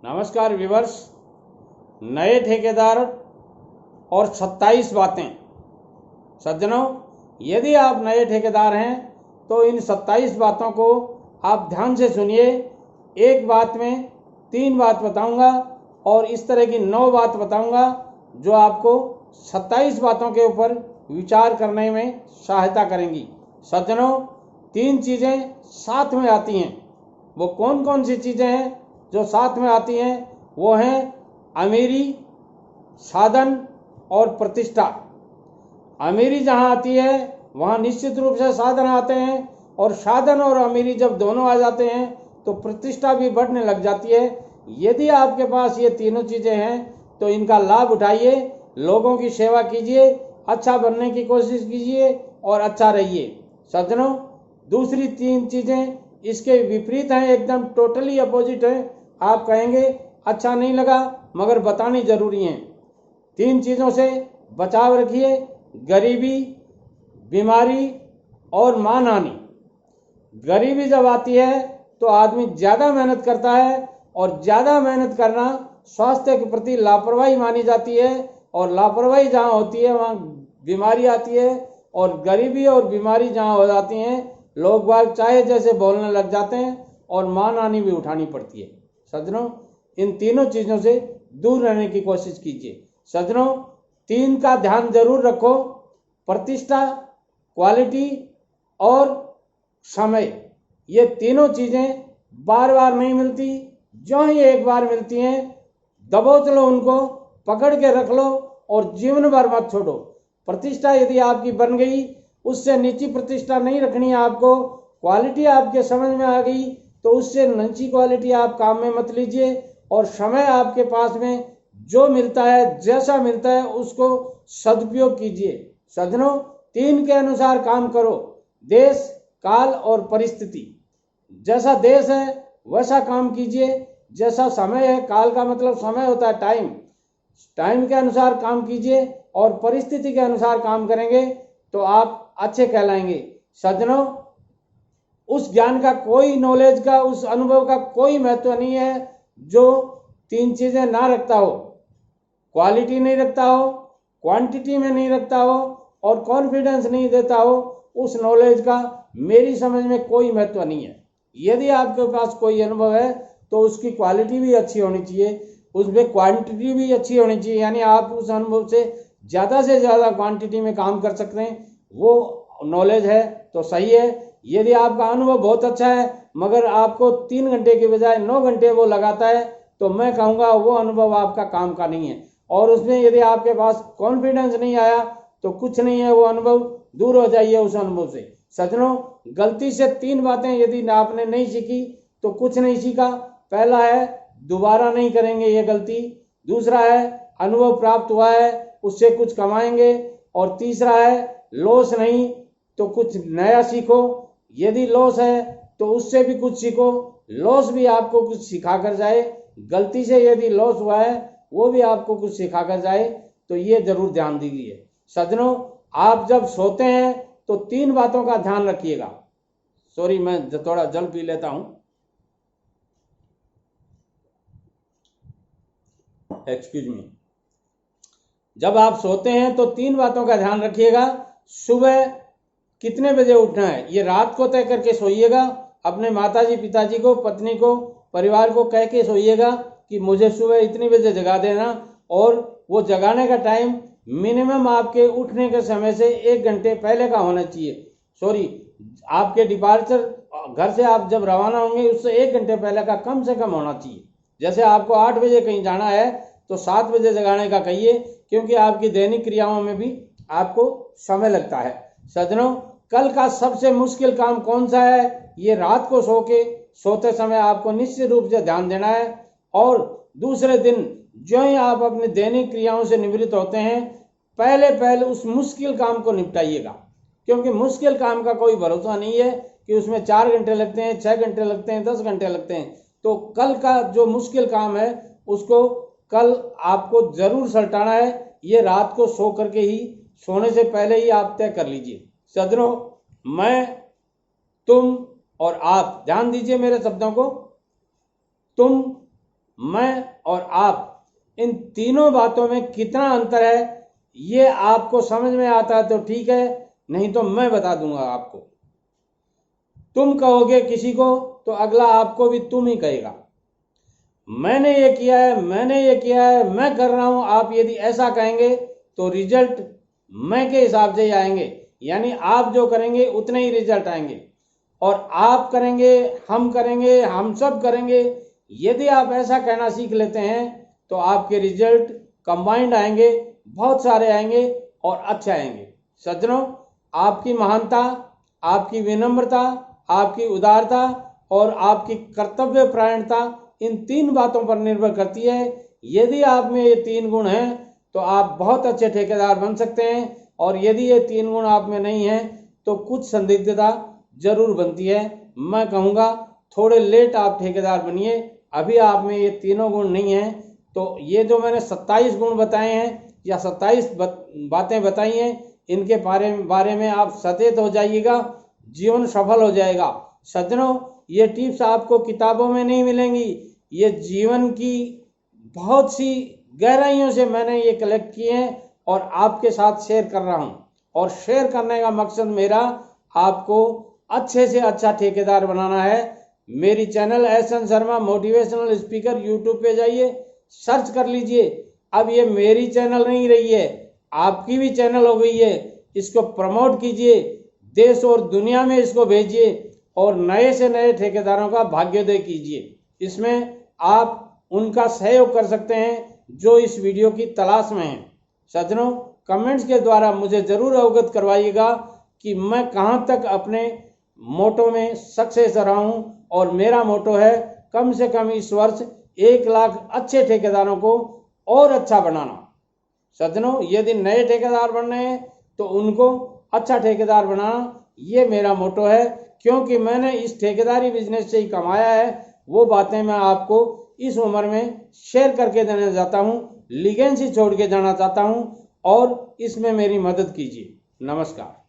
नमस्कार व्यूअर्स। नए ठेकेदार और 27 बातें। सज्जनों, यदि आप नए ठेकेदार हैं तो इन 27 बातों को आप ध्यान से सुनिए। एक बात में 3 बात बताऊंगा और इस तरह की 9 बात बताऊंगा जो आपको 27 बातों के ऊपर विचार करने में सहायता करेंगी। सज्जनों, 3 चीज़ें साथ में आती हैं। वो कौन कौन सी चीज़ें हैं जो साथ में आती हैं? वो हैं अमीरी, साधन और प्रतिष्ठा। अमीरी जहाँ आती है वहाँ निश्चित रूप से साधन आते हैं, और साधन और अमीरी जब दोनों आ जाते हैं तो प्रतिष्ठा भी बढ़ने लग जाती है। यदि आपके पास ये तीनों चीज़ें हैं तो इनका लाभ उठाइए, लोगों की सेवा कीजिए, अच्छा बनने की कोशिश कीजिए और अच्छा रहिए। सज्जनों, दूसरी 3 चीज़ें इसके विपरीत हैं, एकदम टोटली अपोजिट है। आप कहेंगे अच्छा नहीं लगा, मगर बतानी जरूरी है। 3 चीज़ों से बचाव रखिए: गरीबी, बीमारी और मानहानि। गरीबी जब आती है तो आदमी ज़्यादा मेहनत करता है, और ज़्यादा मेहनत करना स्वास्थ्य के प्रति लापरवाही मानी जाती है, और लापरवाही जहाँ होती है वहाँ बीमारी आती है, और गरीबी और बीमारी जहाँ हो जाती हैं लोग बाग चाहे जैसे बोलने लग जाते हैं और मानहानि भी उठानी पड़ती है। सज्जनों, इन तीनों चीज़ों से दूर रहने की कोशिश कीजिए। सज्जनों, 3 का ध्यान जरूर रखो: प्रतिष्ठा, क्वालिटी और समय। ये तीनों चीज़ें बार बार नहीं मिलती, जो ही एक बार मिलती हैं दबोच लो उनको, पकड़ के रख लो और जीवन भर मत छोड़ो। प्रतिष्ठा यदि आपकी बन गई, उससे नीची प्रतिष्ठा नहीं रखनी है आपको। क्वालिटी आपके समझ में आ गई तो उससे नीची क्वालिटी आप काम में मत लीजिए। और समय आपके पास में जो मिलता है, जैसा मिलता है, उसको सदुपयोग कीजिए। सज्जनों, 3 के अनुसार काम करो: देश, काल और परिस्थिति। जैसा देश है वैसा काम कीजिए, जैसा समय है, काल का मतलब समय होता है टाइम, टाइम के अनुसार काम कीजिए, और परिस्थिति के अनुसार काम करेंगे तो आप अच्छे कहलाएंगे। सज्जनों, उस ज्ञान का, कोई नॉलेज का, उस अनुभव का कोई महत्व नहीं है जो 3 चीज़ें ना रखता हो। क्वालिटी नहीं रखता हो, क्वांटिटी में नहीं रखता हो और कॉन्फिडेंस नहीं देता हो। उस नॉलेज का मेरी समझ में कोई महत्व नहीं है। यदि आपके पास कोई अनुभव है तो उसकी क्वालिटी भी अच्छी होनी चाहिए, उसमें क्वांटिटी भी अच्छी होनी चाहिए, यानी आप उस अनुभव से ज़्यादा क्वांटिटी में काम कर सकते हैं। वो नॉलेज है तो सही है। यदि आपका अनुभव बहुत अच्छा है मगर आपको 3 घंटे के बजाय 9 घंटे वो लगाता है तो मैं कहूँगा वो अनुभव आपका काम का नहीं है। और उसमें यदि आपके पास कॉन्फिडेंस नहीं आया तो कुछ नहीं है, वो अनुभव दूर हो जाइए उस अनुभव से। सज्जनों, गलती से 3 बातें यदि आपने नहीं सीखी तो कुछ नहीं सीखा। पहला है दोबारा नहीं करेंगे ये गलती, दूसरा है अनुभव प्राप्त हुआ है उससे कुछ कमाएंगे, और तीसरा है लॉस नहीं तो कुछ नया सीखो। यदि लॉस है तो उससे भी कुछ सीखो, लॉस भी आपको कुछ सिखा कर जाए। गलती से यदि लॉस हुआ है वो भी आपको कुछ सिखा कर जाए, तो ये जरूर ध्यान दीजिए। सज्जनों, आप जब सोते हैं तो 3 बातों का ध्यान रखिएगा। सॉरी, मैं थोड़ा जल पी लेता हूं, एक्सक्यूज मी। जब आप सोते हैं तो 3 बातों का ध्यान रखिएगा: सुबह कितने बजे उठना है, ये रात को तय करके सोइएगा। अपने माताजी, पिताजी को, पत्नी को, परिवार को कह के सोइएगा कि मुझे सुबह इतनी बजे जगा देना, और वो जगाने का टाइम मिनिमम आपके उठने के समय से 1 घंटे पहले का होना चाहिए। सॉरी, आपके डिपार्चर, घर से आप जब रवाना होंगे उससे 1 घंटे पहले का कम से कम होना चाहिए। जैसे आपको 8 बजे कहीं जाना है तो 7 बजे जगाने का कहिए, क्योंकि आपकी दैनिक क्रियाओं में भी आपको समय लगता है। सज्जनों, कल का सबसे मुश्किल काम कौन सा है? ये रात को सोते समय आपको निश्चित रूप से ध्यान देना है। और दूसरे दिन जो ही आप अपनी दैनिक क्रियाओं से निवृत्त होते हैं, पहले उस मुश्किल काम को निपटाइएगा, क्योंकि मुश्किल काम का कोई भरोसा नहीं है कि उसमें 4 घंटे लगते हैं, 6 घंटे लगते हैं, 10 घंटे लगते हैं। तो कल का जो मुश्किल काम है उसको कल आपको जरूर सल्टाना है। ये रात को सो करके ही, सोने से पहले ही आप तय कर लीजिए। सज्जनों, मैं, तुम और आप, ध्यान दीजिए मेरे शब्दों को। तुम मैं और आप, इन तीनों बातों में कितना अंतर है ये आपको समझ में आता है तो ठीक है, नहीं तो मैं बता दूंगा आपको। तुम कहोगे किसी को तो अगला आपको भी तुम ही कहेगा। मैंने ये किया है, मैंने ये किया है, मैं कर रहा हूं, आप यदि ऐसा कहेंगे तो रिजल्ट मैं के हिसाब से ही आएंगे, यानी आप जो करेंगे उतने ही रिजल्ट आएंगे। और आप करेंगे, हम सब करेंगे, यदि आप ऐसा कहना सीख लेते हैं तो आपके रिजल्ट कंबाइंड आएंगे, बहुत सारे आएंगे और अच्छे आएंगे। सज्जनों, आपकी महानता, आपकी विनम्रता, आपकी उदारता और आपकी कर्तव्य परायणता इन 3 बातों पर निर्भर करती है। यदि आप में ये 3 गुण हैं तो आप बहुत अच्छे ठेकेदार बन सकते हैं, और यदि ये 3 गुण आप में नहीं हैं तो कुछ संदिग्धता जरूर बनती है। मैं कहूँगा थोड़े लेट आप ठेकेदार बनिए। अभी आप में ये तीनों गुण नहीं हैं तो ये जो मैंने 27 गुण बताए हैं या 27 बातें बताई हैं, इनके बारे में आप सचेत हो जाइएगा, जीवन सफल हो जाएगा। सज्जनों, ये टिप्स आपको किताबों में नहीं मिलेंगी, ये जीवन की बहुत सी गहराइयों से मैंने ये कलेक्ट किए हैं और आपके साथ शेयर कर रहा हूँ। और शेयर करने का मकसद मेरा आपको अच्छे से अच्छा ठेकेदार बनाना है। मेरी channel SN. Sharma motivational speaker YouTube पे जाइए, सर्च कर लीजिए। अब ये मेरी चैनल नहीं रही है, आपकी भी चैनल हो गई है। इसको प्रमोट कीजिए, देश और दुनिया में इसको भेजिए और नए से नए ठेकेदारों का भाग्योदय कीजिए। इसमें आप उनका सहयोग कर सकते हैं जो इस वीडियो की तलाश में हैं। सज्जनों, कमेंट्स के द्वारा मुझे जरूर अवगत करवाइएगा कि मैं कहां तक अपने मोटो में सक्सेस रहा हूं, और मेरा मोटो है कम से कम इस वर्ष 1 लाख अच्छे ठेकेदारों को और अच्छा बनाना। सज्जनों, यदि नए ठेकेदार बनने हैं तो उनको अच्छा ठेकेदार बनाना, ये मेरा मोटो है। क्योंकि मैंने इस ठेकेदारी बिजनेस से ही कमाया है, वो बातें मैं आपको इस उम्र में शेयर करके देना चाहता हूँ, लीगेंसी छोड़ के जाना चाहता हूँ, और इसमें मेरी मदद कीजिए। नमस्कार।